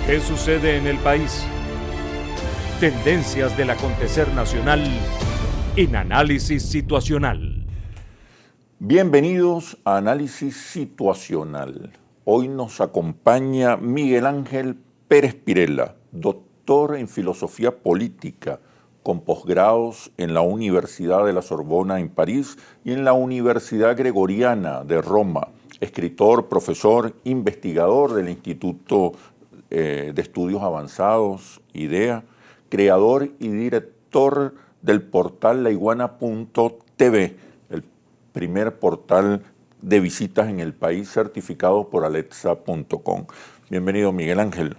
¿Qué sucede en el país? Tendencias del acontecer nacional en Análisis Situacional. Bienvenidos a Análisis Situacional. Hoy nos acompaña Miguel Ángel Pérez Pirela, doctor en Filosofía Política, con posgrados en la Universidad de la Sorbona en París y en la Universidad Gregoriana de Roma, escritor, profesor, investigador del Instituto de Estudios Avanzados, IDEA, creador y director del portal laiguana.tv, el primer portal de visitas en el país certificado por alexa.com. Bienvenido, Miguel Ángel.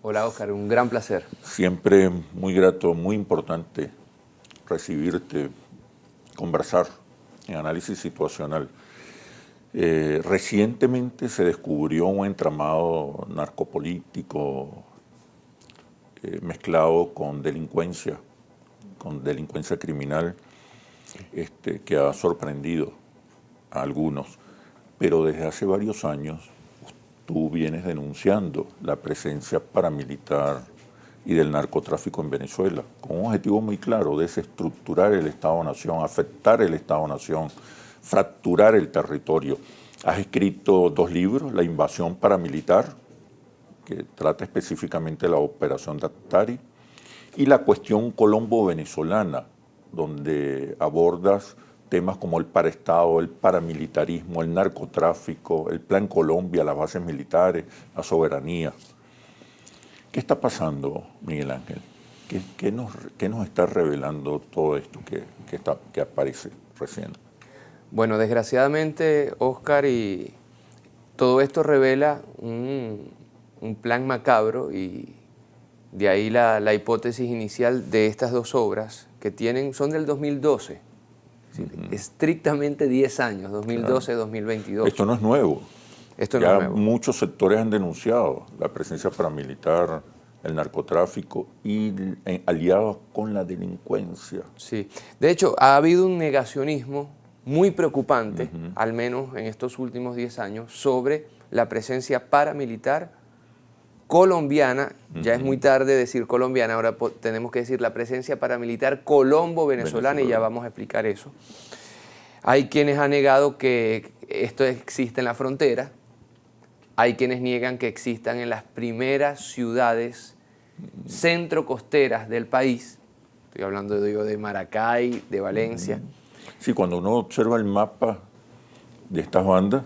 Hola, Oscar, un gran placer. Siempre muy grato, muy importante recibirte, conversar en análisis situacional. Recientemente se descubrió un entramado narcopolítico mezclado con delincuencia criminal, que ha sorprendido a algunos. Pero desde hace varios años tú vienes denunciando la presencia paramilitar y del narcotráfico en Venezuela, con un objetivo muy claro: desestructurar el Estado-Nación, afectar el Estado-Nación, fracturar el territorio. Has escrito 2 libros, La invasión paramilitar, que trata específicamente de la operación Daktari, y La cuestión colombo-venezolana, donde abordas temas como el paraestado, el paramilitarismo, el narcotráfico, el Plan Colombia, las bases militares, la soberanía. ¿Qué está pasando, Miguel Ángel? ¿Qué nos está revelando todo esto que aparece recién? Bueno, desgraciadamente, Oscar, y todo esto revela un plan macabro, y de ahí la hipótesis inicial de estas 2 obras que son del 2012, estrictamente 10 años, 2012-2022. Esto no es nuevo. Esto no es nuevo. Muchos sectores han denunciado la presencia paramilitar, el narcotráfico y aliados con la delincuencia. Sí, de hecho ha habido un negacionismo muy preocupante, al menos en estos últimos 10 años, sobre la presencia paramilitar colombiana. Ya es muy tarde decir colombiana, ahora tenemos que decir la presencia paramilitar colombo-venezolana, y ya vamos a explicar eso. Hay quienes han negado que esto existe en la frontera, hay quienes niegan que existan en las primeras ciudades centro-costeras del país. Estoy hablando de Maracay, de Valencia. Sí, cuando uno observa el mapa de estas bandas,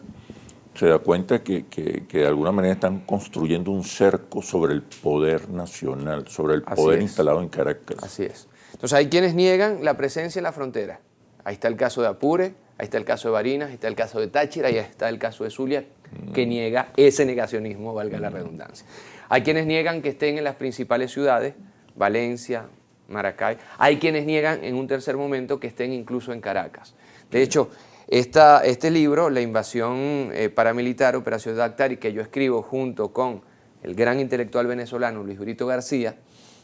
se da cuenta que de alguna manera están construyendo un cerco sobre el poder nacional, sobre el poder instalado en Caracas. Así es. Entonces hay quienes niegan la presencia en la frontera. Ahí está el caso de Apure, ahí está el caso de Barinas, ahí está el caso de Táchira, y ahí está el caso de Zulia, que niega ese negacionismo, valga la redundancia. Hay quienes niegan que estén en las principales ciudades, Valencia, Maracay. Hay quienes niegan en un tercer momento que estén incluso en Caracas. De hecho, este libro, La invasión paramilitar, Operación Daktari, que yo escribo junto con el gran intelectual venezolano Luis Brito García,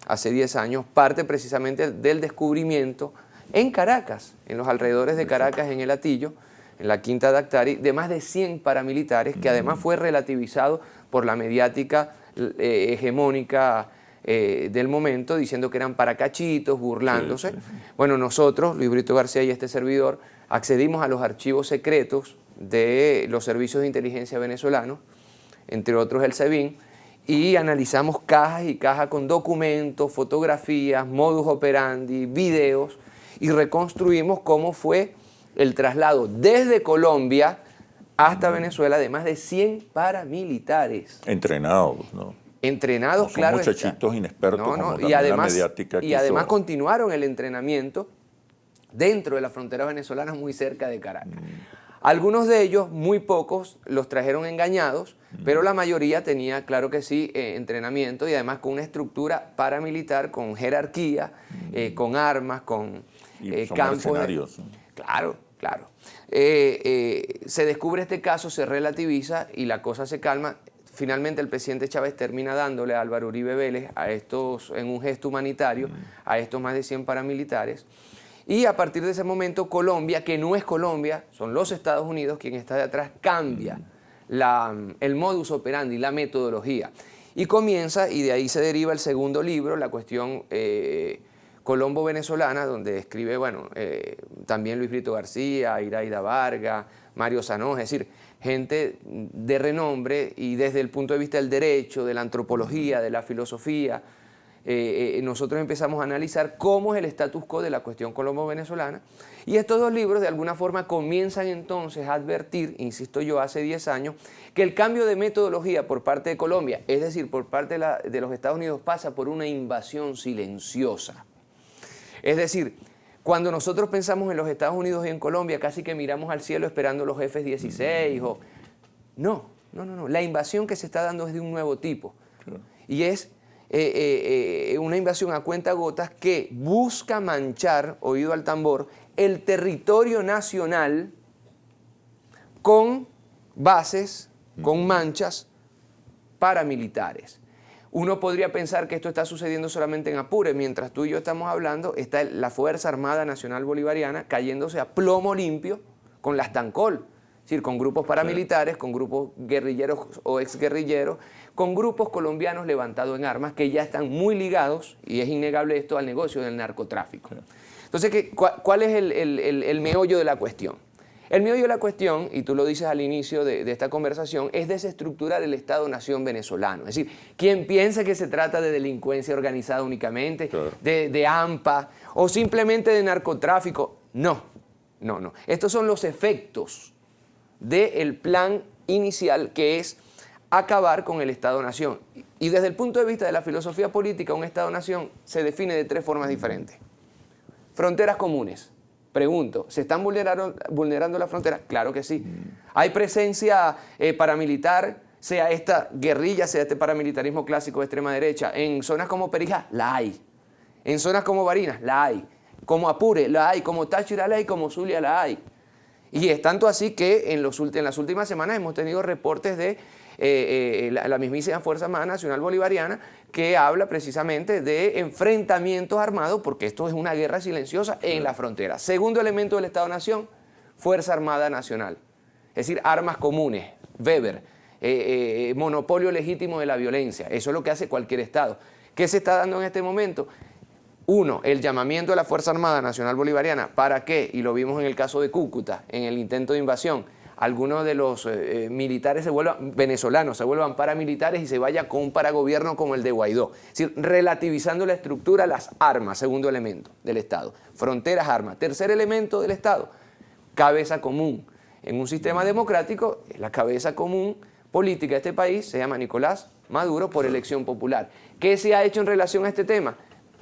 hace 10 años, parte precisamente del descubrimiento en Caracas, en los alrededores de Caracas, en el Hatillo, en la Quinta Daktari, de más de 100 paramilitares, que además fue relativizado por la mediática hegemónica del momento, diciendo que eran paracachitos, burlándose. Sí. Bueno, nosotros, Luis Brito García y este servidor, accedimos a los archivos secretos de los servicios de inteligencia venezolanos, entre otros el SEBIN, y analizamos cajas y cajas con documentos, fotografías, modus operandi, videos, y reconstruimos cómo fue el traslado desde Colombia hasta Venezuela de más de 100 paramilitares. Entrenados, ¿no? Entrenados, no claro. Son muchachitos inexpertos, como y además, la mediática y además continuaron el entrenamiento dentro de la frontera venezolana, muy cerca de Caracas. Algunos de ellos, muy pocos, los trajeron engañados, pero la mayoría tenía, claro que sí, entrenamiento, y además con una estructura paramilitar, con jerarquía, con armas, con campos. Mercenarios. Claro, claro. Se descubre este caso, se relativiza y la cosa se calma. Finalmente el presidente Chávez termina dándole a Álvaro Uribe Vélez, en un gesto humanitario, a estos más de 100 paramilitares. Y a partir de ese momento Colombia, que no es Colombia, son los Estados Unidos quien está detrás, cambia el modus operandi, la metodología. Y comienza, y de ahí se deriva el segundo libro, la cuestión colombo-venezolana, donde escribe, bueno, también Luis Brito García, Iraida Vargas, Mario Sanós, es decir, gente de renombre, y desde el punto de vista del derecho, de la antropología, de la filosofía, nosotros empezamos a analizar cómo es el status quo de la cuestión colombo-venezolana, y estos dos libros de alguna forma comienzan entonces a advertir, insisto yo, hace 10 años, que el cambio de metodología por parte de Colombia, es decir, por parte de los Estados Unidos, pasa por una invasión silenciosa. Es decir, cuando nosotros pensamos en los Estados Unidos y en Colombia, casi que miramos al cielo esperando los F-16 o... No. La invasión que se está dando es de un nuevo tipo. Y es una invasión a cuentagotas que busca manchar, oído al tambor, el territorio nacional con bases, con manchas paramilitares. Uno podría pensar que esto está sucediendo solamente en Apure. Mientras tú y yo estamos hablando, está la Fuerza Armada Nacional Bolivariana cayéndose a plomo limpio con las TANCOL, es decir, con grupos paramilitares, con grupos guerrilleros o exguerrilleros, con grupos colombianos levantados en armas que ya están muy ligados, y es innegable esto, al negocio del narcotráfico. Entonces, ¿cuál es el meollo de la cuestión? El meollo de la cuestión, y tú lo dices al inicio de esta conversación, es desestructurar el Estado-Nación venezolano. Es decir, quien piense que se trata de delincuencia organizada únicamente, de AMPA o simplemente de narcotráfico, no. Estos son los efectos del plan inicial, que es acabar con el Estado-Nación. Y desde el punto de vista de la filosofía política, un Estado-Nación se define de 3 formas diferentes. Fronteras comunes. Pregunto, ¿se están vulnerando las fronteras? Claro que sí. ¿Hay presencia paramilitar, sea esta guerrilla, sea este paramilitarismo clásico de extrema derecha? En zonas como Perijá, la hay. En zonas como Barinas, la hay. Como Apure, la hay. Como Táchira, la hay. Como Zulia, la hay. Y es tanto así que en las últimas semanas hemos tenido reportes de la mismísima Fuerza Armada Nacional Bolivariana, que habla precisamente de enfrentamientos armados, porque esto es una guerra silenciosa en la frontera. Segundo elemento del Estado-Nación, Fuerza Armada Nacional. Es decir, armas comunes, Weber, monopolio legítimo de la violencia. Eso es lo que hace cualquier Estado. ¿Qué se está dando en este momento? Uno, el llamamiento de la Fuerza Armada Nacional Bolivariana. ¿Para qué? Y lo vimos en el caso de Cúcuta, en el intento de invasión. Algunos de los militares venezolanos se vuelvan paramilitares y se vaya con un paragobierno como el de Guaidó. Es decir, relativizando la estructura, las armas, segundo elemento del Estado. Fronteras, armas. Tercer elemento del Estado, cabeza común. En un sistema democrático, la cabeza común política de este país se llama Nicolás Maduro por elección popular. ¿Qué se ha hecho en relación a este tema?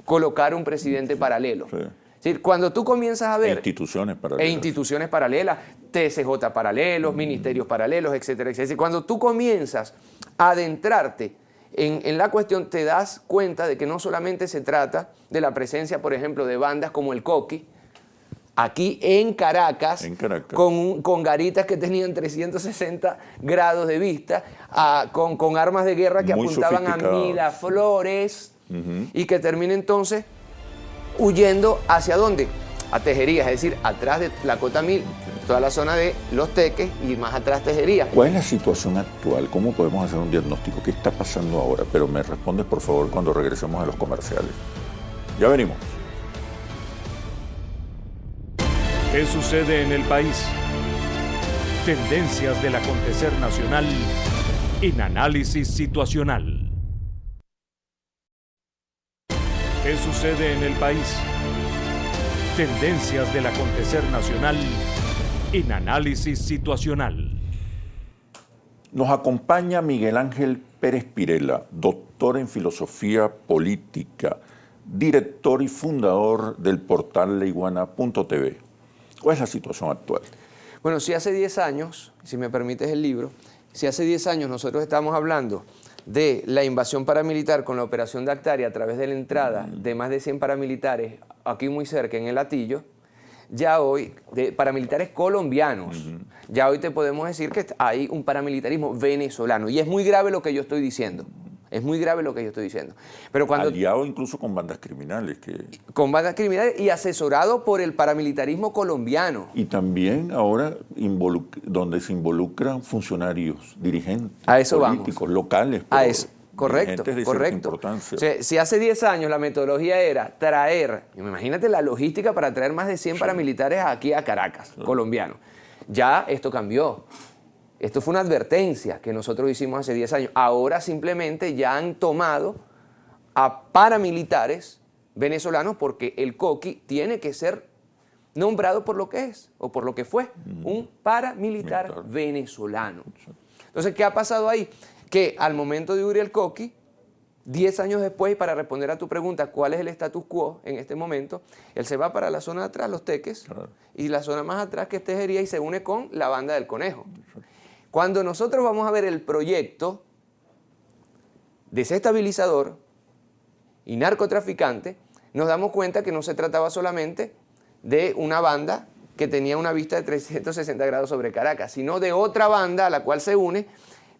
Colocar un presidente paralelo. Sí. Es decir, cuando tú comienzas a ver... instituciones paralelas, TSJ paralelos, ministerios paralelos, etcétera, etcétera. Es decir, cuando tú comienzas a adentrarte en la cuestión, te das cuenta de que no solamente se trata de la presencia, por ejemplo, de bandas como el Coqui, aquí en Caracas. Con garitas que tenían 360 grados de vista, con armas de guerra que apuntaban a Miraflores, y que termina entonces huyendo ¿hacia dónde? A Tejerías, es decir, atrás de la Cota 1000, toda la zona de Los Teques y más atrás Tejerías. ¿Cuál es la situación actual? ¿Cómo podemos hacer un diagnóstico? ¿Qué está pasando ahora? Pero me respondes, por favor, cuando regresemos a los comerciales. Ya venimos. ¿Qué sucede en el país? Tendencias del acontecer nacional en Análisis Situacional. ¿Qué sucede en el país? Tendencias del acontecer nacional en Análisis Situacional. Nos acompaña Miguel Ángel Pérez Pirela, doctor en Filosofía Política, director y fundador del portal laiguana.tv. ¿Cuál es la situación actual? Bueno, si hace 10 años, si me permites el libro, si hace 10 años nosotros estamos hablando de la invasión paramilitar con la operación Dactaria a través de la entrada de más de 100 paramilitares aquí muy cerca en el Hatillo, ya hoy, de paramilitares colombianos, ya hoy te podemos decir que hay un paramilitarismo venezolano, y es muy grave lo que yo estoy diciendo. Es muy grave lo que yo estoy diciendo. Pero cuando, aliado incluso con bandas criminales. Con bandas criminales y asesorado por el paramilitarismo colombiano. Y también ahora donde se involucran funcionarios, dirigentes, a eso políticos, vamos. locales. Correcto, dirigentes de cierta importancia. O sea, si hace 10 años la metodología era traer, imagínate la logística para traer más de 100 paramilitares aquí a Caracas, colombianos. Ya esto cambió. Esto fue una advertencia que nosotros hicimos hace 10 años. Ahora simplemente ya han tomado a paramilitares venezolanos porque el Coqui tiene que ser nombrado por lo que es o por lo que fue, un paramilitar venezolano. Entonces, ¿qué ha pasado ahí? Que al momento de Uriel Coqui, 10 años después, para responder a tu pregunta, ¿cuál es el status quo en este momento? Él se va para la zona de atrás, Los Teques, y la zona más atrás, que es Tejería, y se une con la Banda del Conejo. Cuando nosotros vamos a ver el proyecto desestabilizador y narcotraficante, nos damos cuenta que no se trataba solamente de una banda que tenía una vista de 360 grados sobre Caracas, sino de otra banda a la cual se une,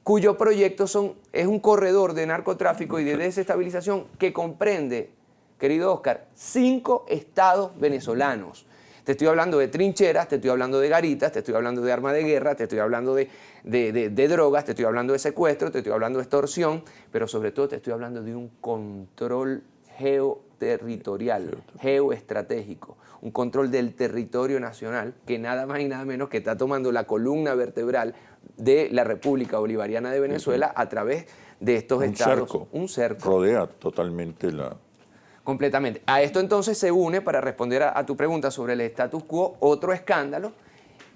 cuyo proyecto es un corredor de narcotráfico y de desestabilización que comprende, querido Oscar, 5 estados venezolanos. Te estoy hablando de trincheras, te estoy hablando de garitas, te estoy hablando de armas de guerra, te estoy hablando de drogas, te estoy hablando de secuestro, te estoy hablando de extorsión, pero sobre todo te estoy hablando de un control geoterritorial, geoestratégico, un control del territorio nacional que nada más y nada menos que está tomando la columna vertebral de la República Bolivariana de Venezuela a través de estos estados. Un cerco. Rodea totalmente la... Completamente. A esto entonces se une, para responder a tu pregunta sobre el status quo, otro escándalo,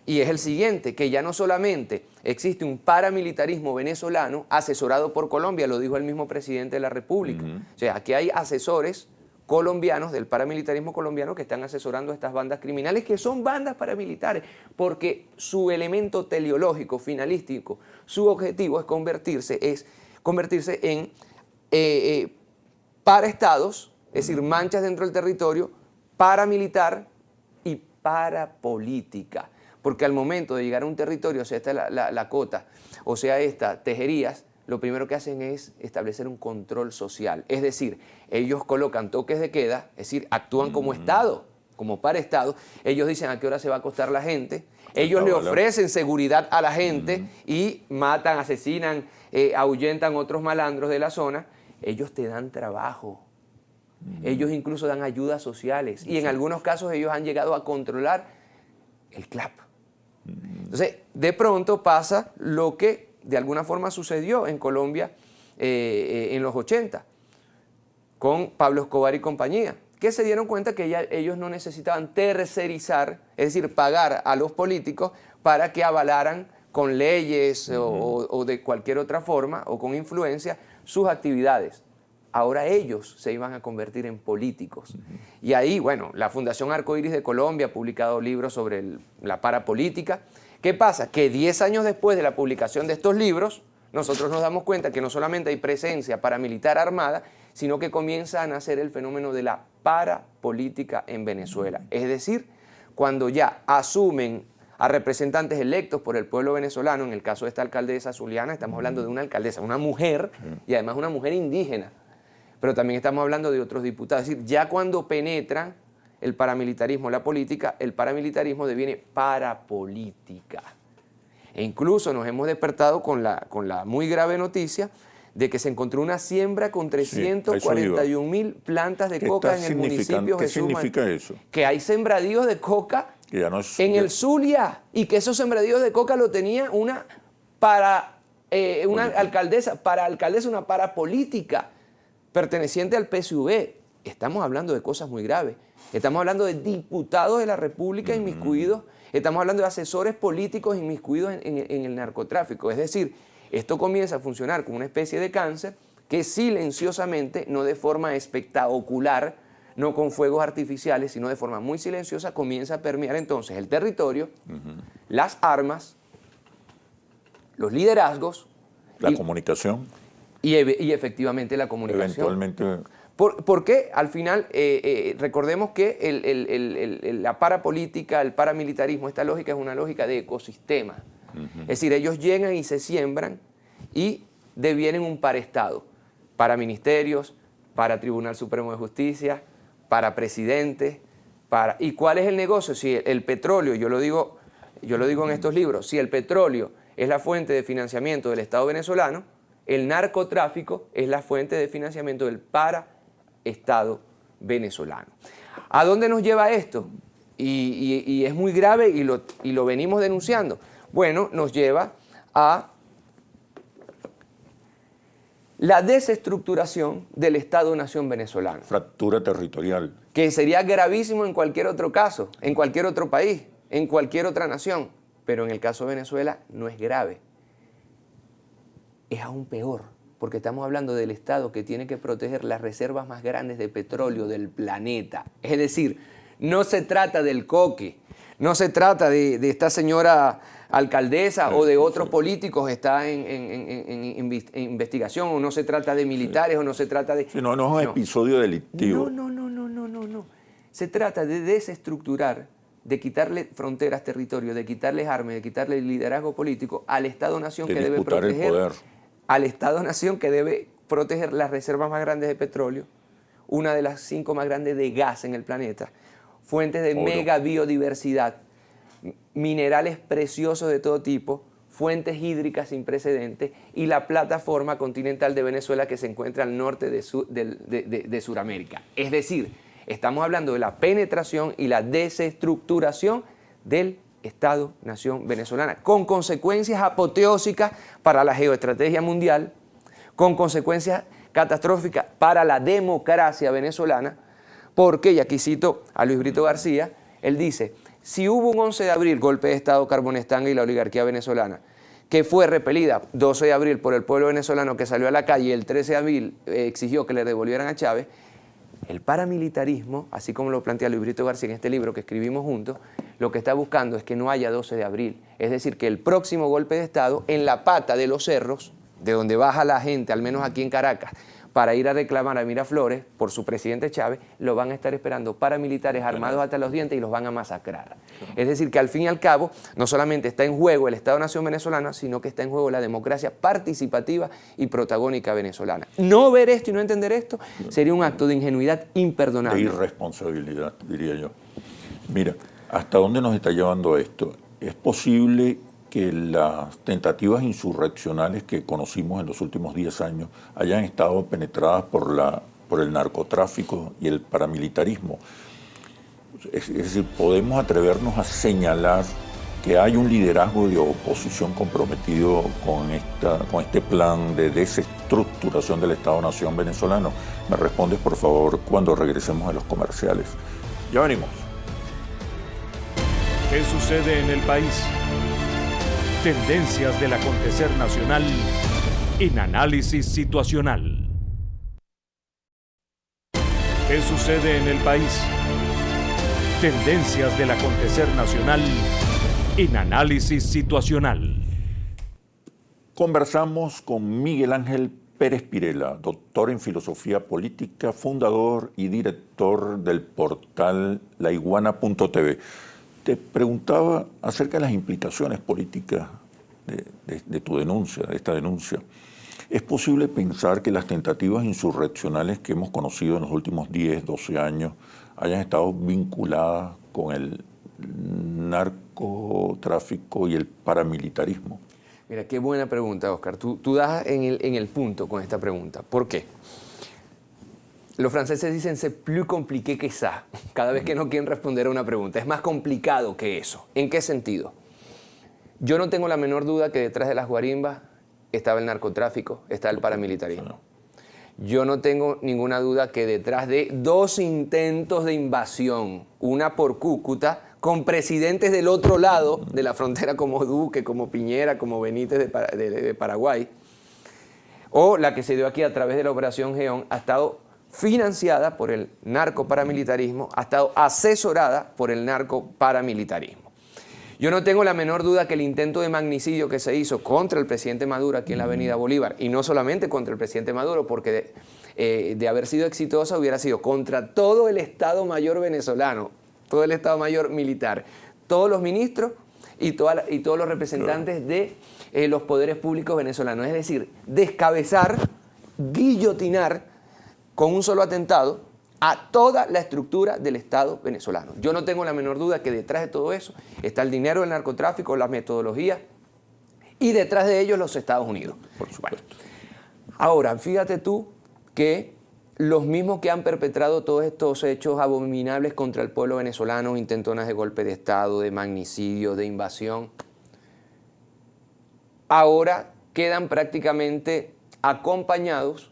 y es el siguiente, que ya no solamente existe un paramilitarismo venezolano asesorado por Colombia, lo dijo el mismo presidente de la República. O sea, aquí hay asesores colombianos del paramilitarismo colombiano que están asesorando a estas bandas criminales, que son bandas paramilitares, porque su elemento teleológico, finalístico, su objetivo es convertirse en paraestados, es decir, manchas dentro del territorio, paramilitar y parapolítica. Porque al momento de llegar a un territorio, o sea, esta es la cota, o sea, Tejerías, lo primero que hacen es establecer un control social. Es decir, ellos colocan toques de queda, es decir, actúan como Estado, como paraestado. Ellos dicen a qué hora se va a acostar la gente. Ellos le ofrecen seguridad a la gente y matan, asesinan, ahuyentan otros malandros de la zona. Ellos te dan trabajo. Ellos incluso dan ayudas sociales. Y en algunos casos ellos han llegado a controlar el CLAP. Entonces, de pronto pasa lo que de alguna forma sucedió en Colombia en los 80, con Pablo Escobar y compañía, que se dieron cuenta que ellos no necesitaban tercerizar, es decir, pagar a los políticos para que avalaran con leyes o de cualquier otra forma o con influencia sus actividades. Ahora ellos se iban a convertir en políticos. Y ahí, bueno, la Fundación Arcoíris de Colombia ha publicado libros sobre la parapolítica. ¿Qué pasa? Que 10 años después de la publicación de estos libros, nosotros nos damos cuenta que no solamente hay presencia paramilitar armada, sino que comienza a nacer el fenómeno de la parapolítica en Venezuela. Es decir, cuando ya asumen a representantes electos por el pueblo venezolano, en el caso de esta alcaldesa Zuliana, estamos hablando de una alcaldesa, una mujer, y además una mujer indígena, pero también estamos hablando de otros diputados. Es decir, ya cuando penetran el paramilitarismo, la política, el paramilitarismo deviene parapolítica. E incluso nos hemos despertado con la muy grave noticia de que se encontró una siembra con 341.000 plantas de coca en el municipio ¿Qué Jesús significa eso? Que hay sembradíos de coca Que ya no es, en el Zulia, y que esos sembradíos de coca lo tenía una alcaldesa, una parapolítica perteneciente al PSV. Estamos hablando de cosas muy graves. Estamos hablando de diputados de la República inmiscuidos, estamos hablando de asesores políticos inmiscuidos en el narcotráfico. Es decir, esto comienza a funcionar como una especie de cáncer que silenciosamente, no de forma espectacular, no con fuegos artificiales, sino de forma muy silenciosa, comienza a permear entonces el territorio, las armas, los liderazgos. La comunicación. Y efectivamente la comunicación. Eventualmente. Porque al final, recordemos que la parapolítica, el paramilitarismo, esta lógica es una lógica de ecosistema. Es decir, ellos llegan y se siembran y devienen un paraestado, para ministerios, para Tribunal Supremo de Justicia, para presidentes, ¿Y cuál es el negocio? Si el petróleo, yo lo digo en estos libros, si el petróleo es la fuente de financiamiento del Estado venezolano, el narcotráfico es la fuente de financiamiento del paraestado venezolano. ¿A dónde nos lleva esto? Y es muy grave y lo venimos denunciando. Bueno, nos lleva a la desestructuración del Estado-Nación venezolano. Fractura territorial. Que sería gravísimo en cualquier otro caso, en cualquier otro país, en cualquier otra nación. Pero en el caso de Venezuela no es grave. Es aún peor, porque estamos hablando del Estado que tiene que proteger las reservas más grandes de petróleo del planeta. Es decir, no se trata del coque, no se trata de esta señora alcaldesa o de otros políticos que está en investigación, o no se trata de militares, o no se trata de... Sí, no es un episodio delictivo. No. Se trata de desestructurar, de quitarle fronteras, territorios, de quitarles armas, de quitarle el liderazgo político al Estado-Nación que debe proteger... el poder. Al Estado-Nación que debe proteger las reservas más grandes de petróleo, una de las 5 más grandes de gas en el planeta, fuentes de mega biodiversidad, minerales preciosos de todo tipo, fuentes hídricas sin precedentes y la plataforma continental de Venezuela que se encuentra al norte de Sudamérica. Es decir, estamos hablando de la penetración y la desestructuración del Estado-Nación venezolana, con consecuencias apoteósicas para la geoestrategia mundial, con consecuencias catastróficas para la democracia venezolana, porque, y aquí cito a Luis Brito García, él dice: si hubo un 11 de abril, golpe de Estado Carbonestanga y la oligarquía venezolana, que fue repelida 12 de abril por el pueblo venezolano que salió a la calle y el 13 de abril exigió que le devolvieran a Chávez, el paramilitarismo, así como lo plantea Luis Brito García en este libro que escribimos juntos, lo que está buscando es que no haya 12 de abril. Es decir, que el próximo golpe de Estado, en la pata de los cerros, de donde baja la gente, al menos aquí en Caracas, para ir a reclamar a Miraflores por su presidente Chávez, lo van a estar esperando paramilitares armados hasta los dientes y los van a masacrar. Es decir, que al fin y al cabo, no solamente está en juego el Estado-Nación venezolano, sino que está en juego la democracia participativa y protagónica venezolana. No ver esto y no entender esto sería un acto de ingenuidad imperdonable. De irresponsabilidad, diría yo. Mira, ¿hasta dónde nos está llevando esto? Es posible que las tentativas insurreccionales que conocimos en los últimos 10 años hayan estado penetradas por el narcotráfico y el paramilitarismo. Es decir, podemos atrevernos a señalar que hay un liderazgo de oposición comprometido con este plan de desestructuración del Estado-Nación venezolano. Me respondes, por favor, cuando regresemos a los comerciales. Ya venimos. ¿Qué sucede en el país? Tendencias del acontecer nacional en Análisis Situacional. ¿Qué sucede en el país? Tendencias del acontecer nacional en Análisis Situacional. Conversamos con Miguel Ángel Pérez Pirela, doctor en Filosofía Política, fundador y director del portal laiguana.tv. Te preguntaba acerca de las implicaciones políticas de tu denuncia, de esta denuncia. ¿Es posible pensar que las tentativas insurreccionales que hemos conocido en los últimos 10, 12 años hayan estado vinculadas con el narcotráfico y el paramilitarismo? Mira, qué buena pregunta, Oscar. Tú das en el punto con esta pregunta. ¿Por qué? Los franceses dicen c'est plus compliqué que ça, cada vez que no quieren responder a una pregunta. Es más complicado que eso. ¿En qué sentido? Yo no tengo la menor duda que detrás de las guarimbas estaba el narcotráfico, está el paramilitarismo. Yo no tengo ninguna duda que detrás de 2 intentos de invasión, una por Cúcuta, con presidentes del otro lado de la frontera como Duque, como Piñera, como Benítez de Paraguay, o la que se dio aquí a través de la Operación Geón, ha estado financiada por el narcoparamilitarismo, ha estado asesorada por el narcoparamilitarismo. Yo no tengo la menor duda que el intento de magnicidio que se hizo contra el presidente Maduro aquí en la Avenida Bolívar, y no solamente contra el presidente Maduro, porque de haber sido exitosa hubiera sido contra todo el Estado Mayor venezolano, todo el Estado Mayor militar, todos los ministros y todos los representantes de los poderes públicos venezolanos. Es decir, descabezar, guillotinar con un solo atentado a toda la estructura del Estado venezolano. Yo no tengo la menor duda que detrás de todo eso está el dinero del narcotráfico, la metodología y detrás de ellos los Estados Unidos. Por supuesto. Bueno, Ahora, fíjate tú que los mismos que han perpetrado todos estos hechos abominables contra el pueblo venezolano, intentonas de golpe de Estado, de magnicidio, de invasión, ahora quedan prácticamente acompañados,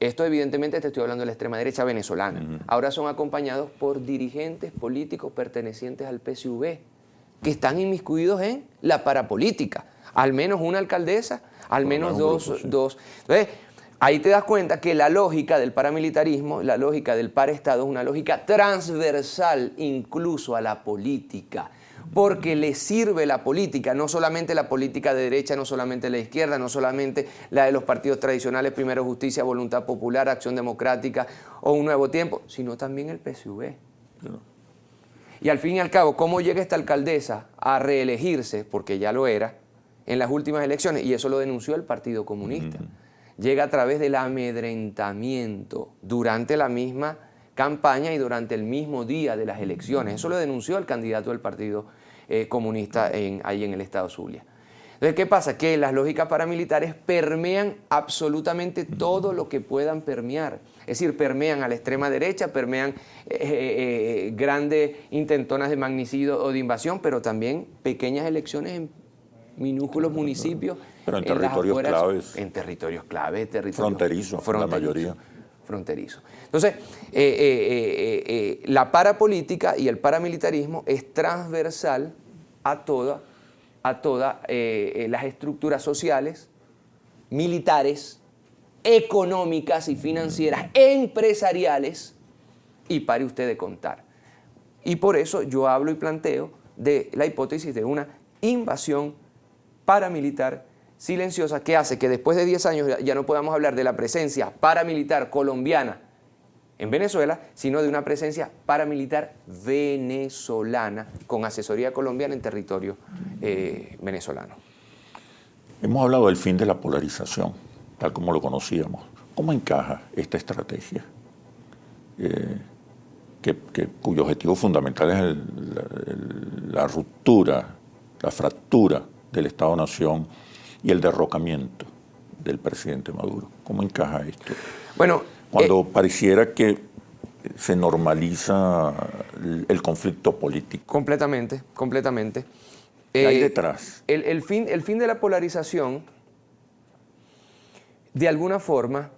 esto evidentemente te estoy hablando de la extrema derecha venezolana, ahora son acompañados por dirigentes políticos pertenecientes al PSUV, que están inmiscuidos en la parapolítica, al menos una alcaldesa, al menos dos. Entonces, ahí te das cuenta que la lógica del paramilitarismo, la lógica del paraestado es una lógica transversal incluso a la política, porque le sirve la política, no solamente la política de derecha, no solamente la izquierda, no solamente la de los partidos tradicionales, Primero Justicia, Voluntad Popular, Acción Democrática o Un Nuevo Tiempo, sino también el PSUV. Y al fin y al cabo, ¿cómo llega esta alcaldesa a reelegirse? Porque ya lo era en las últimas elecciones, y eso lo denunció el Partido Comunista. Llega a través del amedrentamiento durante la misma campaña y durante el mismo día de las elecciones. Eso lo denunció el candidato del Partido Comunista ahí en el estado Zulia. Entonces, ¿qué pasa? Que las lógicas paramilitares permean absolutamente todo lo que puedan permear. Es decir, permean a la extrema derecha, permean grandes intentonas de magnicidio o de invasión, pero también pequeñas elecciones en minúsculos municipios. Pero en territorios claves. En territorios claves, fronterizos, la mayoría. Fronterizo. Entonces, la parapolítica y el paramilitarismo es transversal a todas las estructuras sociales, militares, económicas y financieras, empresariales, y pare usted de contar. Y por eso yo hablo y planteo de la hipótesis de una invasión paramilitar silenciosa que hace que después de 10 años ya no podamos hablar de la presencia paramilitar colombiana en Venezuela, sino de una presencia paramilitar venezolana con asesoría colombiana en territorio venezolano. Hemos hablado del fin de la polarización, tal como lo conocíamos. ¿Cómo encaja esta estrategia? Cuyo objetivo fundamental es la ruptura, la fractura del Estado-Nación y el derrocamiento del presidente Maduro. ¿Cómo encaja esto? Bueno, cuando pareciera que se normaliza el conflicto político. Completamente. ¿Qué hay detrás? El fin de la polarización, de alguna forma,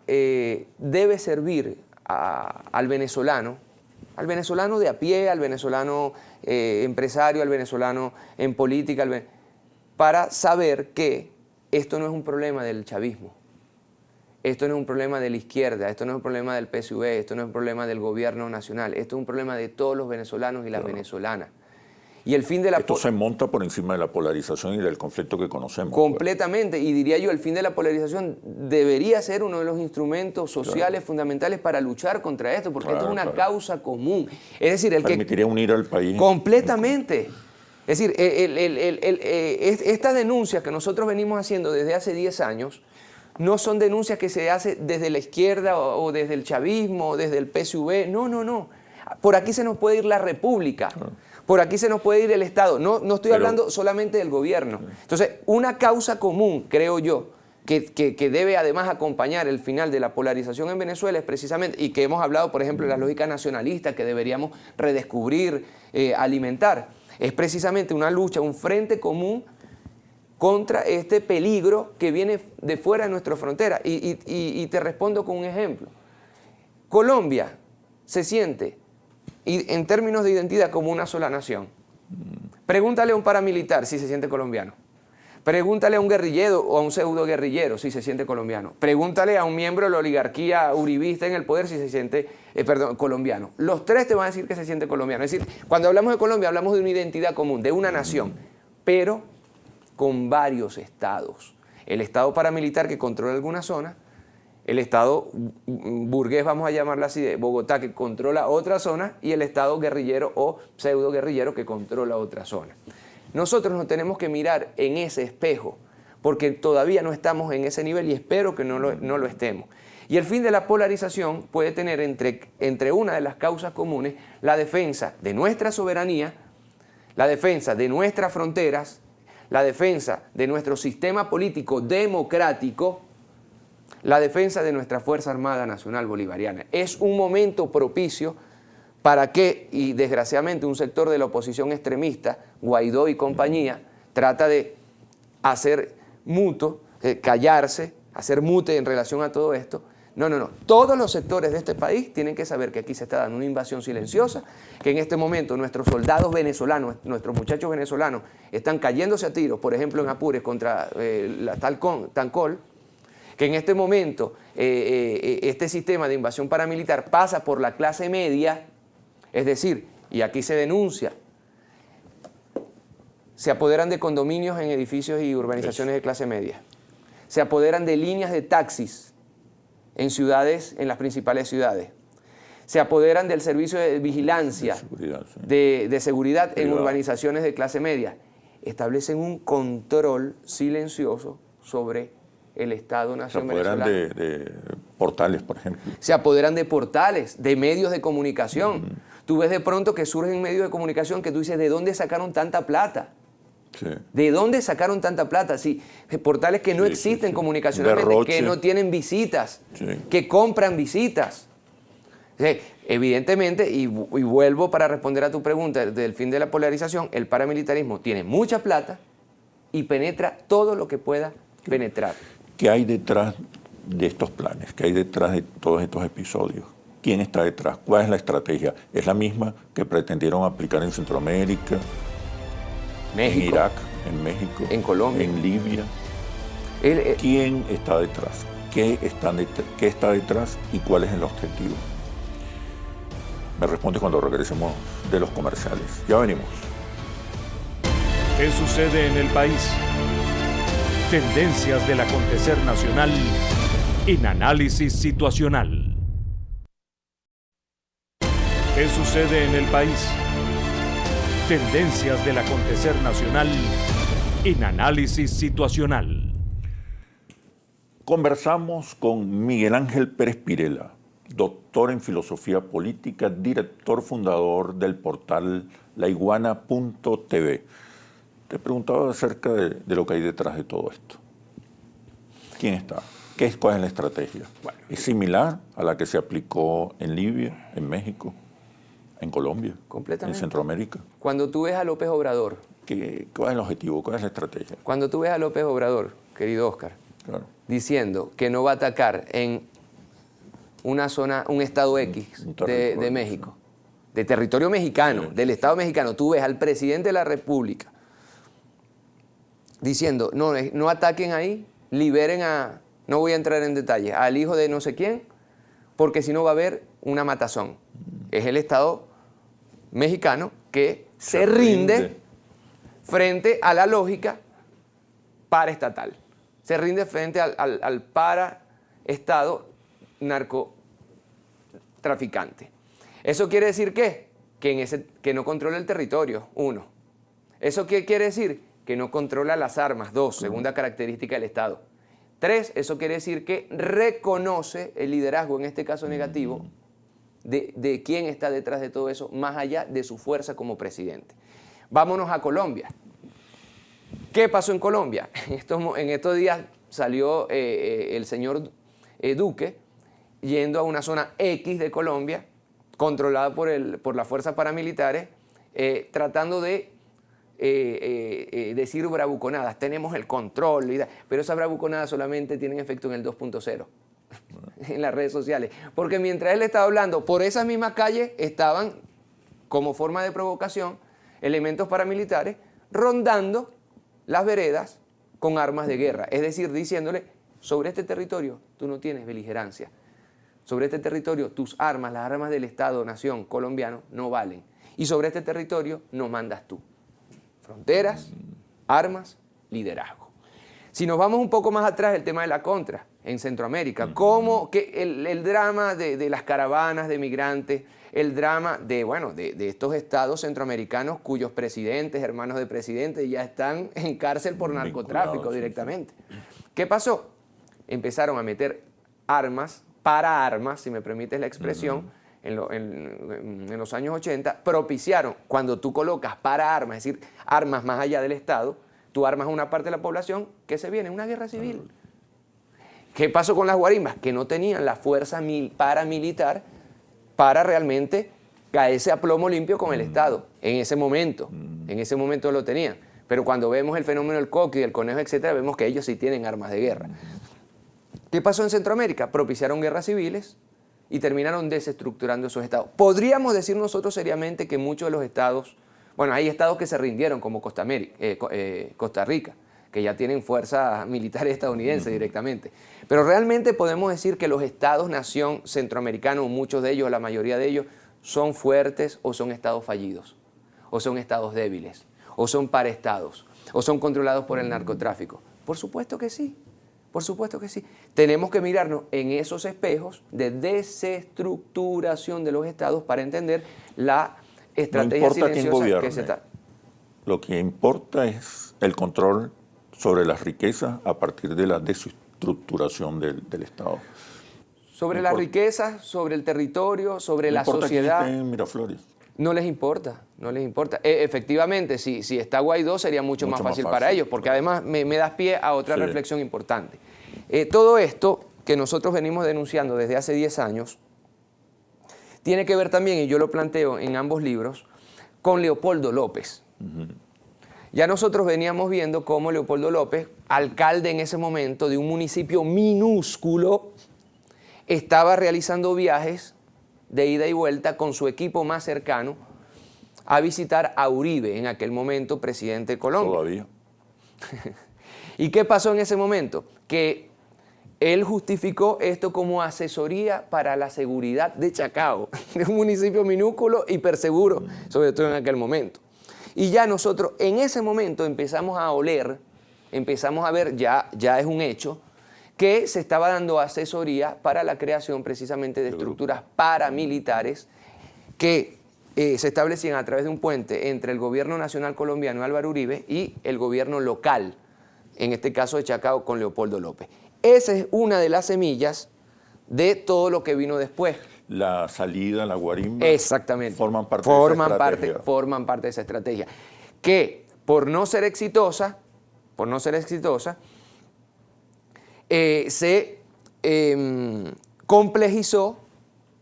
debe servir al venezolano de a pie, al venezolano empresario, al venezolano en política, para saber que esto no es un problema del chavismo, esto no es un problema de la izquierda, esto no es un problema del PSUV, esto no es un problema del gobierno nacional, esto es un problema de todos los venezolanos y las venezolanas. Y el fin de esto se monta por encima de la polarización y del conflicto que conocemos. Completamente, y diría yo, el fin de la polarización debería ser uno de los instrumentos sociales fundamentales para luchar contra esto, porque esto es una causa común. Es decir, permitiría unir al país. Completamente. Es decir, estas denuncias que nosotros venimos haciendo desde hace 10 años no son denuncias que se hacen desde la izquierda o desde el chavismo o desde el PSUV. No. Por aquí se nos puede ir la República. Por aquí se nos puede ir el Estado. No estoy hablando solamente del gobierno. Entonces, una causa común, creo yo, que debe además acompañar el final de la polarización en Venezuela es precisamente, y que hemos hablado, por ejemplo, de la lógica nacionalista que deberíamos redescubrir, alimentar, es precisamente una lucha, un frente común contra este peligro que viene de fuera de nuestra frontera. Y te respondo con un ejemplo. Colombia se siente, en términos de identidad, como una sola nación. Pregúntale a un paramilitar si se siente colombiano. Pregúntale a un guerrillero o a un pseudo guerrillero si se siente colombiano. Pregúntale a un miembro de la oligarquía uribista en el poder si se siente colombiano. Los tres te van a decir que se siente colombiano. Es decir, cuando hablamos de Colombia hablamos de una identidad común, de una nación, pero con varios estados. El estado paramilitar que controla alguna zona, el estado burgués, vamos a llamarlo así, de Bogotá, que controla otra zona, y el estado guerrillero o pseudo guerrillero que controla otra zona. Nosotros nos tenemos que mirar en ese espejo, porque todavía no estamos en ese nivel y espero que no lo estemos. Y el fin de la polarización puede tener entre una de las causas comunes la defensa de nuestra soberanía, la defensa de nuestras fronteras, la defensa de nuestro sistema político democrático, la defensa de nuestra Fuerza Armada Nacional Bolivariana. Es un momento propicio para que, y desgraciadamente un sector de la oposición extremista, Guaidó y compañía, trata de hacer muto, callarse, hacer mute en relación a todo esto. No. Todos los sectores de este país tienen que saber que aquí se está dando una invasión silenciosa, que en este momento nuestros soldados venezolanos, nuestros muchachos venezolanos, están cayéndose a tiros, por ejemplo en Apures contra la Tancol, que en este momento este sistema de invasión paramilitar pasa por la clase media, es decir, y aquí se denuncia, se apoderan de condominios en edificios y urbanizaciones de clase media, se apoderan de líneas de taxis en ciudades, en las principales ciudades, se apoderan del servicio de vigilancia, de seguridad en urbanizaciones de clase media, establecen un control silencioso sobre el Estado-Nación venezolano. Se apoderan de portales, por ejemplo. Se apoderan de portales, de medios de comunicación. Tú ves de pronto que surgen medios de comunicación que tú dices, ¿de dónde sacaron tanta plata? Sí. ¿De dónde sacaron tanta plata? Sí, portales que no existen comunicacionalmente, Derroche. que no tienen visitas, Sí. que compran visitas. Evidentemente, y vuelvo para responder a tu pregunta del fin de la polarización, el paramilitarismo tiene mucha plata y penetra todo lo que pueda penetrar. ¿Qué hay detrás de estos planes? ¿Qué hay detrás de todos estos episodios? ¿Quién está detrás? ¿Cuál es la estrategia? ¿Es la misma que pretendieron aplicar en Centroamérica, México, en Irak, en México, en Colombia, en Libia? ¿Quién está detrás? ¿Qué está detrás y cuál es el objetivo? Me respondes cuando regresemos de los comerciales. Ya venimos. ¿Qué sucede en el país? Tendencias del acontecer nacional en análisis situacional. ¿Qué sucede en el país? Tendencias del acontecer nacional en análisis situacional. Conversamos con Miguel Ángel Pérez Pirela, doctor en filosofía política, director fundador del portal laiguana.tv. Te preguntaba acerca de lo que hay detrás de todo esto. ¿Quién está? ¿Cuál es la estrategia? Bueno, ¿Es similar a la que se aplicó en Libia, en México, en Colombia, completamente. en Centroamérica? Cuando tú ves a López Obrador, ¿Cuál es el objetivo? ¿Cuál es la estrategia? cuando tú ves a López Obrador, querido Oscar, Claro. diciendo que no va a atacar en una zona, un estado X de México, de territorio mexicano, Sí. del Estado mexicano, tú ves al presidente de la República diciendo, no ataquen ahí, liberen a, no voy a entrar en detalles, al hijo de no sé quién, porque si no va a haber una matazón. Es el Estado mexicano que se rinde frente a la lógica paraestatal. Se rinde frente al paraestado narcotraficante. ¿Eso quiere decir qué? Que no controla el territorio, 1. ¿Eso qué quiere decir? Que no controla las armas, 2, segunda característica del Estado. 3, eso quiere decir que reconoce el liderazgo, en este caso negativo, de quién está detrás de todo eso, más allá de su fuerza como presidente. Vámonos a Colombia. ¿Qué pasó en Colombia? En estos días salió el señor Duque yendo a una zona X de Colombia, controlada por las fuerzas paramilitares, tratando de decir bravuconadas, tenemos el control, pero esas bravuconadas solamente tienen efecto en el 2.0, en las redes sociales. Porque mientras él estaba hablando, por esas mismas calles estaban, como forma de provocación, elementos paramilitares rondando las veredas con armas de guerra. Es decir, diciéndole, sobre este territorio tú no tienes beligerancia. Sobre este territorio tus armas, las armas del Estado-Nación colombiano, no valen. Y sobre este territorio no mandas tú. Fronteras, armas, liderazgo. Si nos vamos un poco más atrás, el tema de la contra en Centroamérica, cómo que el drama de las caravanas de migrantes, el drama de estos estados centroamericanos cuyos presidentes, hermanos de presidentes, ya están en cárcel por narcotráfico directamente. ¿Qué pasó? Empezaron a meter armas, para armas, si me permites la expresión, en los años 80, propiciaron, cuando tú colocas para armas, es decir, armas más allá del Estado, tú armas a una parte de la población, ¿qué se viene? Una guerra civil. ¿Qué pasó con las guarimbas? Que no tenían la fuerza paramilitar para realmente caerse a plomo limpio con el Estado. En ese momento lo tenían. Pero cuando vemos el fenómeno del coqui, del conejo, etcétera, vemos que ellos sí tienen armas de guerra. ¿Qué pasó en Centroamérica? Propiciaron guerras civiles y terminaron desestructurando esos estados. Podríamos decir nosotros seriamente que muchos de los estados, bueno, hay estados que se rindieron como Costa Rica, que ya tienen fuerzas militares estadounidenses directamente. Pero realmente podemos decir que los estados-nación centroamericanos, muchos de ellos, la mayoría de ellos, son fuertes o son estados fallidos, o son estados débiles, o son paraestados, o son controlados por el narcotráfico. Por supuesto que sí. Por supuesto que sí. Tenemos que mirarnos en esos espejos de desestructuración de los estados para entender la estrategia silenciosa que se está. Lo que importa es el control sobre las riquezas a partir de la desestructuración del Estado. Sobre las riquezas, sobre el territorio, sobre la sociedad. En Miraflores. No les importa, no les importa. Efectivamente, si está Guaidó sería mucho más fácil para ellos, porque además me das pie a otra reflexión importante. Todo esto que nosotros venimos denunciando desde hace 10 años tiene que ver también, y yo lo planteo en ambos libros, con Leopoldo López. Ya nosotros veníamos viendo cómo Leopoldo López, alcalde en ese momento de un municipio minúsculo, estaba realizando viajes de ida y vuelta con su equipo más cercano a visitar a Uribe, en aquel momento presidente de Colombia. Todavía. ¿Y qué pasó en ese momento? Que él justificó esto como asesoría para la seguridad de Chacao, de un municipio minúsculo, hiperseguro, sobre todo en aquel momento. Y ya nosotros en ese momento empezamos a oler, empezamos a ver, ya es un hecho, que se estaba dando asesoría para la creación precisamente de estructuras paramilitares que se establecían a través de un puente entre el gobierno nacional colombiano, Álvaro Uribe, y el gobierno local, en este caso de Chacao, con Leopoldo López. Esa es una de las semillas de todo lo que vino después. La salida, la guarimba. Exactamente. Forman parte de esa estrategia. Que por no ser exitosa, se complejizó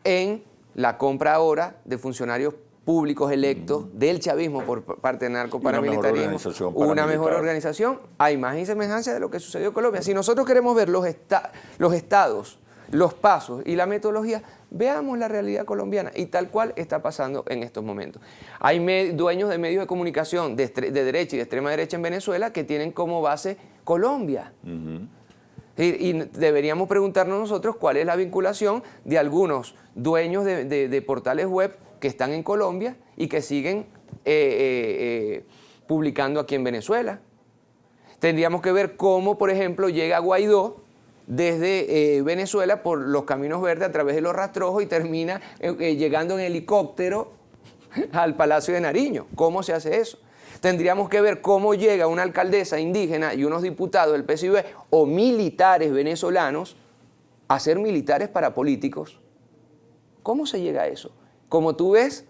en la compra ahora de funcionarios públicos electos del chavismo por parte del narcoparamilitarismo, una mejor organización, a imagen y semejanza de lo que sucedió en Colombia. Si nosotros queremos ver los estados, los pasos y la metodología, veamos la realidad colombiana y tal cual está pasando en estos momentos. Hay dueños de medios de comunicación de derecha y de extrema derecha en Venezuela que tienen como base Colombia. Y deberíamos preguntarnos nosotros cuál es la vinculación de algunos dueños de portales web que están en Colombia y que siguen publicando aquí en Venezuela. Tendríamos que ver cómo, por ejemplo, llega Guaidó desde Venezuela por los caminos verdes a través de los rastrojos y termina llegando en helicóptero al Palacio de Nariño. ¿Cómo se hace eso? Tendríamos que ver cómo llega una alcaldesa indígena y unos diputados del PSUV o militares venezolanos a ser militares para políticos. ¿Cómo se llega a eso? Como tú ves,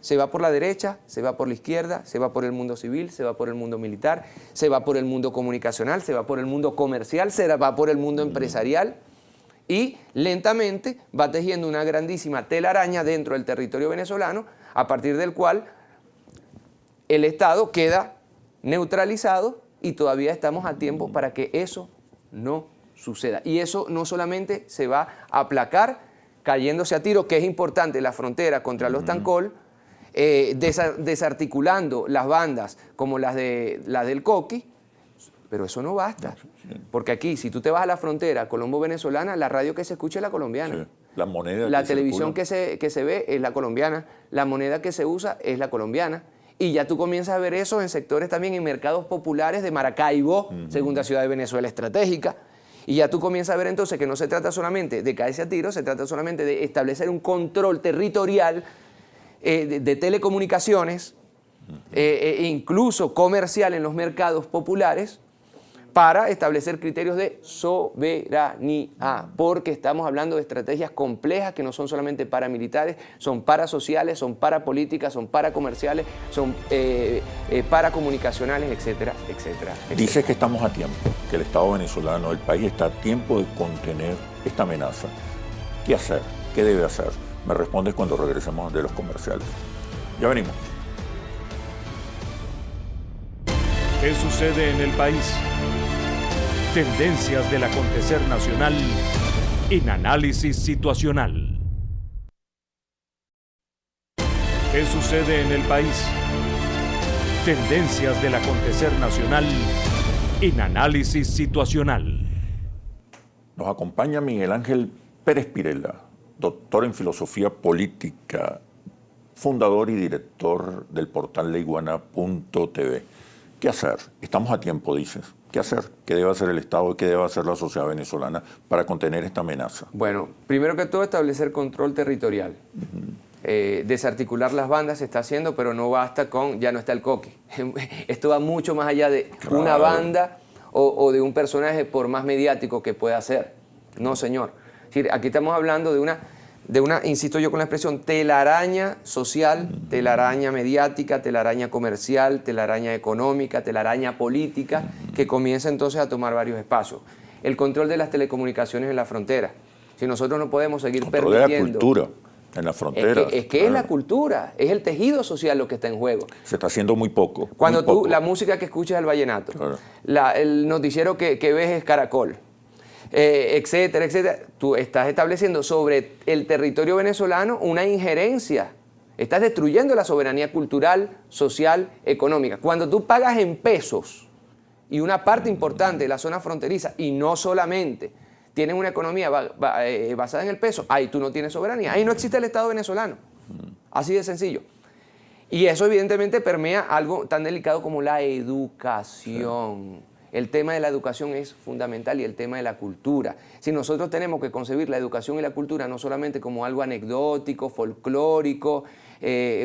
se va por la derecha, se va por la izquierda, se va por el mundo civil, se va por el mundo militar, se va por el mundo comunicacional, se va por el mundo comercial, se va por el mundo empresarial y lentamente va tejiendo una grandísima telaraña dentro del territorio venezolano a partir del cual el Estado queda neutralizado y todavía estamos a tiempo para que eso no suceda. Y eso no solamente se va a aplacar cayéndose a tiro, que es importante, la frontera contra los Tancol, desarticulando las bandas como las del Coqui, pero eso no basta. Porque aquí, si tú te vas a la frontera colombo-venezolana, la radio que se escucha es la colombiana. Sí. La moneda la televisión que se ve es la colombiana, la moneda que se usa es la colombiana. Y ya tú comienzas a ver eso en sectores también, en mercados populares de Maracaibo, segunda ciudad de Venezuela estratégica. Y ya tú comienzas a ver entonces que no se trata solamente de caerse a tiro, se trata solamente de establecer un control territorial de telecomunicaciones, incluso comercial en los mercados populares, para establecer criterios de soberanía, porque estamos hablando de estrategias complejas que no son solamente paramilitares, son parasociales, son parapolíticas, son paracomerciales, son paracomunicacionales, etcétera, etcétera, etcétera. Dices que estamos a tiempo, que el Estado venezolano, el país está a tiempo de contener esta amenaza. ¿Qué hacer? ¿Qué debe hacer? Me respondes cuando regresemos de los comerciales. Ya venimos. ¿Qué sucede en el país? Tendencias del acontecer nacional en análisis situacional. ¿Qué sucede en el país? Tendencias del acontecer nacional en análisis situacional. Nos acompaña Miguel Ángel Pérez Pirela, doctor en filosofía política, fundador y director del portal leiguana.tv. ¿Qué hacer? Estamos a tiempo, dices. ¿Qué hacer? ¿Qué debe hacer el Estado y qué debe hacer la sociedad venezolana para contener esta amenaza? Bueno, primero que todo, establecer control territorial. Desarticular las bandas se está haciendo, pero no basta con, ya no está el coqui. Esto va mucho más allá de una banda o de un personaje, por más mediático que pueda ser. No, señor. Es decir, aquí estamos hablando de una, insisto yo con la expresión, telaraña social, telaraña mediática, telaraña comercial, telaraña económica, telaraña política, que comienza entonces a tomar varios espacios. El control de las telecomunicaciones en la frontera. Si nosotros no podemos seguir permitiendo... permitiendo... de la cultura en la frontera. Es que claro, es la cultura, es el tejido social lo que está en juego. Se está haciendo muy poco. Cuando muy poco. La música que escuchas es el vallenato, claro, el noticiero que ves es Caracol, etcétera, etcétera. Tú estás estableciendo sobre el territorio venezolano una injerencia. Estás destruyendo la soberanía cultural, social, económica. Cuando tú pagas en pesos y una parte importante de la zona fronteriza, y no solamente tienen una economía basada en el peso, ahí tú no tienes soberanía. Ahí no existe el Estado venezolano. Así de sencillo. Y eso evidentemente permea algo tan delicado como la educación. Sí. El tema de la educación es fundamental y el tema de la cultura. Si nosotros tenemos que concebir la educación y la cultura no solamente como algo anecdótico, folclórico,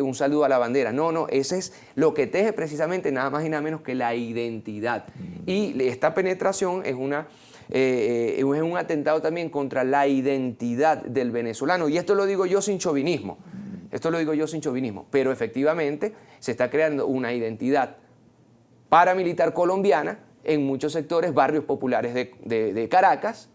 un saludo a la bandera. No, no, ese es lo que teje precisamente nada más y nada menos que la identidad. Y esta penetración es un atentado también contra la identidad del venezolano. Y esto lo digo yo sin chauvinismo. Esto lo digo yo sin chauvinismo. Pero efectivamente se está creando una identidad paramilitar colombiana en muchos sectores, barrios populares de Caracas,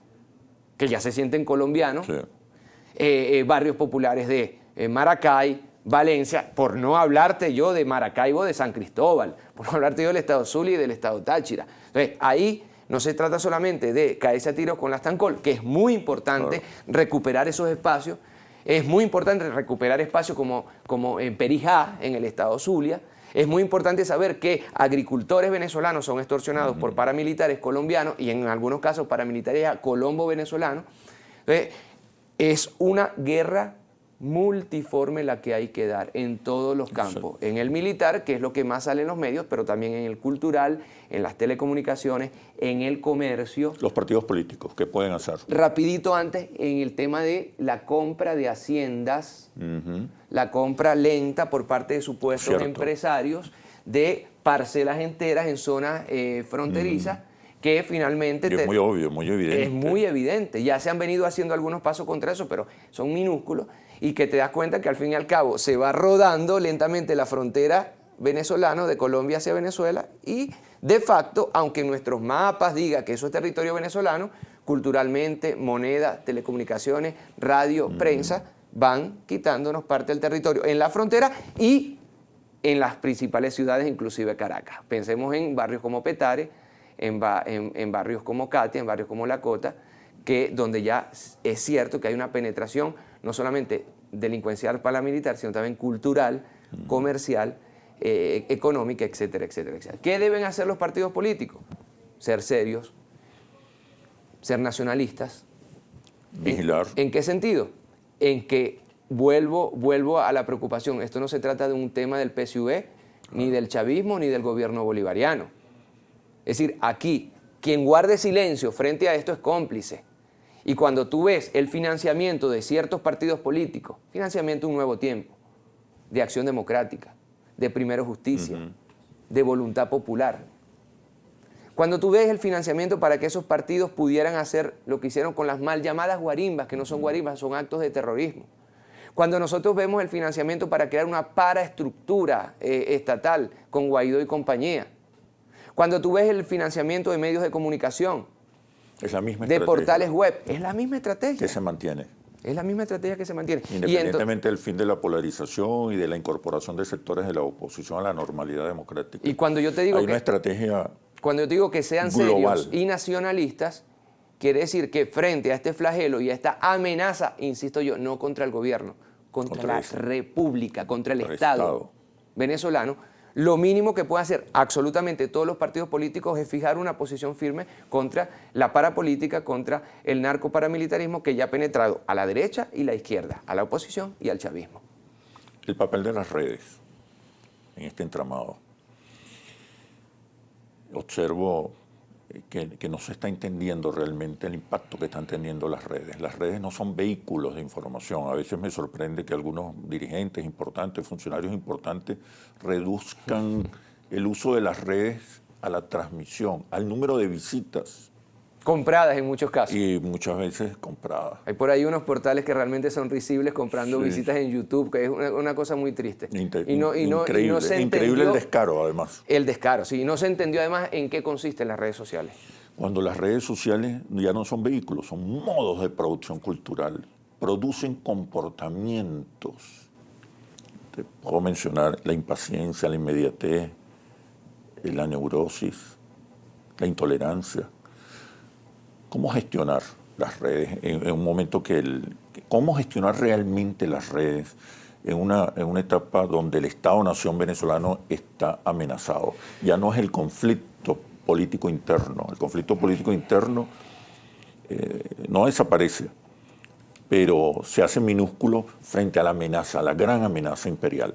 que ya se sienten colombianos, sí. Barrios populares de Maracay, Valencia, por no hablarte yo de Maracaibo, de San Cristóbal, por no hablarte yo del estado Zulia y del estado Táchira. Entonces, ahí no se trata solamente de caerse a tiros con las Tancol, que es muy importante recuperar esos espacios, es muy importante recuperar espacios como en Perijá, en el estado Zulia. Es muy importante saber que agricultores venezolanos son extorsionados por paramilitares colombianos y en algunos casos paramilitares colombo-venezolanos. Es una guerra multiforme la que hay que dar en todos los campos. En el militar, que es lo que más sale en los medios, pero también en el cultural, en las telecomunicaciones, en el comercio. Los partidos políticos, ¿qué pueden hacer? Rapidito antes, en el tema de la compra de haciendas, la compra lenta por parte de supuestos empresarios de parcelas enteras en zonas fronterizas, que finalmente... Y es muy obvio, muy evidente. Es muy evidente. Ya se han venido haciendo algunos pasos contra eso, pero son minúsculos, y que te das cuenta que al fin y al cabo se va rodando lentamente la frontera venezolana de Colombia hacia Venezuela, y de facto, aunque nuestros mapas digan que eso es territorio venezolano, culturalmente, moneda, telecomunicaciones, radio, prensa, van quitándonos parte del territorio en la frontera y en las principales ciudades, inclusive Caracas. Pensemos en barrios como Petare, en barrios como Katia, en barrios como La Cota, donde ya es cierto que hay una penetración no solamente delincuencial paramilitar, sino también cultural, comercial, económica, etcétera, etcétera, etcétera. ¿Qué deben hacer los partidos políticos? Ser serios, ser nacionalistas. Vigilar. ¿En qué sentido? En que vuelvo a la preocupación. Esto no se trata de un tema del PSUV, ni del chavismo, ni del gobierno bolivariano. Es decir, aquí, quien guarde silencio frente a esto es cómplice. Y cuando tú ves el financiamiento de ciertos partidos políticos, financiamiento de Un Nuevo Tiempo, de Acción Democrática, de Primero Justicia, de Voluntad Popular, Cuando tú ves el financiamiento para que esos partidos pudieran hacer lo que hicieron con las mal llamadas guarimbas, que no son guarimbas, son actos de terrorismo. Cuando nosotros vemos el financiamiento para crear una paraestructura estatal con Guaidó y compañía. Cuando tú ves el financiamiento de medios de comunicación, es la misma de estrategia portales web, es la misma estrategia. que se mantiene. Es la misma estrategia que se mantiene. Independientemente del fin de la polarización y de la incorporación de sectores de la oposición a la normalidad democrática. Y cuando yo te digo hay una estrategia cuando yo digo que sean global, serios y nacionalistas, quiere decir que frente a este flagelo y a esta amenaza, insisto yo, no contra el gobierno, contra la república, contra el Estado venezolano, lo mínimo que pueden hacer absolutamente todos los partidos políticos es fijar una posición firme contra la parapolítica, contra el narcoparamilitarismo que ya ha penetrado a la derecha y la izquierda, a la oposición y al chavismo. El papel de las redes en este entramado. Observo que no se está entendiendo realmente el impacto que están teniendo las redes. Las redes no son vehículos de información. A veces me sorprende que algunos dirigentes importantes, funcionarios importantes, reduzcan el uso de las redes a la transmisión, al número de visitas. Compradas en muchos casos. Y muchas veces compradas. Hay por ahí unos portales que realmente son risibles comprando visitas en YouTube, que es una cosa muy triste. Increíble el descaro, además. El descaro, sí. Y no se entendió, además, en qué consisten las redes sociales. Cuando las redes sociales ya no son vehículos, son modos de producción cultural. Producen comportamientos. Te puedo mencionar la impaciencia, la inmediatez, la neurosis, la intolerancia. ¿Cómo gestionar las redes en un momento cómo gestionar realmente las redes en una etapa donde el Estado-Nación venezolano está amenazado? Ya no es el conflicto político interno. El conflicto político interno no desaparece, pero se hace minúsculo frente a la amenaza, a la gran amenaza imperial.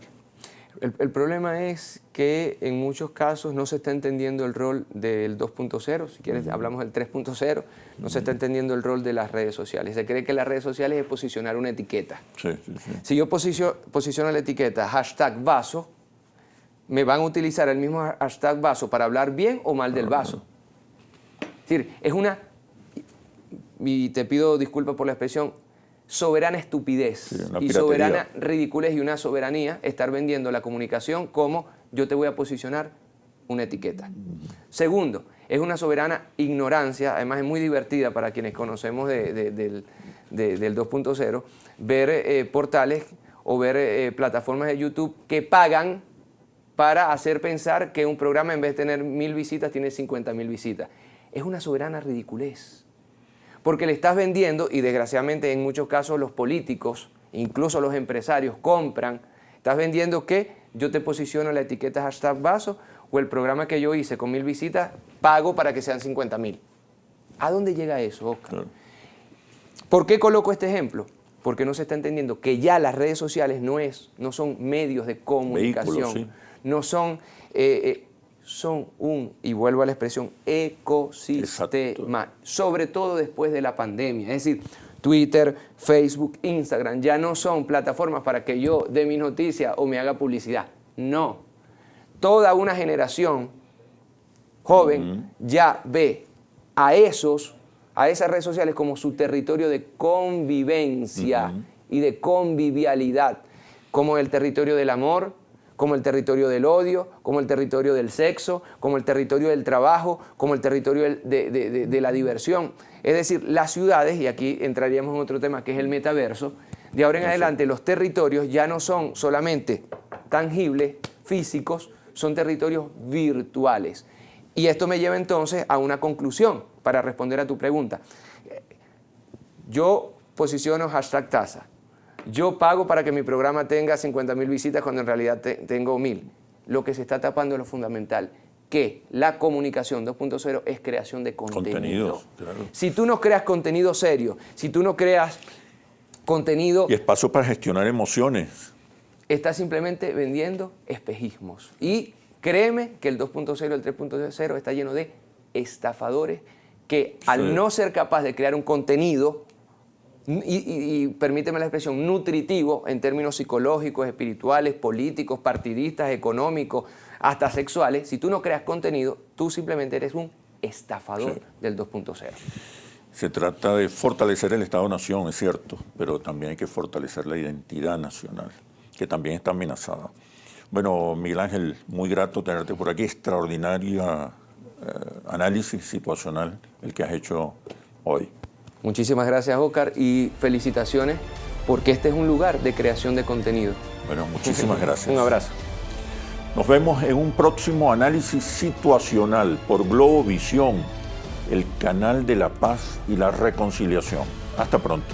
El problema es que en muchos casos no se está entendiendo el rol del 2.0, si quieres hablamos del 3.0, no se está entendiendo el rol de las redes sociales. Se cree que las redes sociales es posicionar una etiqueta. Sí. Si yo posiciono la etiqueta #vaso, me van a utilizar el mismo #vaso para hablar bien o mal del vaso. Es decir, es y te pido disculpas por la expresión, soberana estupidez y soberana ridiculez y una soberanía estar vendiendo la comunicación como yo te voy a posicionar una etiqueta. Segundo, es una soberana ignorancia, además es muy divertida para quienes conocemos del 2.0, ver portales o ver plataformas de YouTube que pagan para hacer pensar que un programa en vez de tener 1000 visitas tiene 50.000 visitas. Es una soberana ridiculez. Porque le estás vendiendo, y desgraciadamente en muchos casos los políticos, incluso los empresarios, compran, estás vendiendo que yo te posiciono la etiqueta #vaso o el programa que yo hice con 1000 visitas, pago para que sean 50.000. ¿A dónde llega eso, Oscar? Claro. ¿Por qué coloco este ejemplo? Porque no se está entendiendo que ya las redes sociales no son medios de comunicación, vehículos, no son... son y vuelvo a la expresión, ecosistema, sobre todo después de la pandemia. Es decir, Twitter, Facebook, Instagram ya no son plataformas para que yo dé mi noticia o me haga publicidad. No. Toda una generación joven ya ve a esas redes sociales como su territorio de convivencia y de convivialidad, como el territorio del amor, como el territorio del odio, como el territorio del sexo, como el territorio del trabajo, como el territorio de la diversión. Es decir, las ciudades, y aquí entraríamos en otro tema que es el metaverso, de ahora en adelante los territorios ya no son solamente tangibles, físicos, son territorios virtuales. Y esto me lleva entonces a una conclusión para responder a tu pregunta. Yo posiciono #taza. Yo pago para que mi programa tenga 50.000 visitas cuando en realidad tengo 1000. Lo que se está tapando es lo fundamental, que la comunicación 2.0 es creación de contenido. Claro. Si tú no creas contenido serio, si tú no creas contenido... Y espacio para gestionar emociones. Estás simplemente vendiendo espejismos. Y créeme que el 2.0, el 3.0 está lleno de estafadores que al no ser capaz de crear un contenido... Y permíteme la expresión, nutritivo en términos psicológicos, espirituales, políticos, partidistas, económicos, hasta sexuales. Si tú no creas contenido, tú simplemente eres un estafador Sí. del 2.0. Se trata de fortalecer el Estado-Nación, es cierto, pero también hay que fortalecer la identidad nacional, que también está amenazada. Bueno, Miguel Ángel, muy grato tenerte por aquí. Extraordinario análisis situacional el que has hecho hoy. Muchísimas gracias, Óscar, y felicitaciones porque este es un lugar de creación de contenido. Bueno, muchísimas gracias. Un abrazo. Nos vemos en un próximo análisis situacional por Globovisión, el canal de la paz y la reconciliación. Hasta pronto.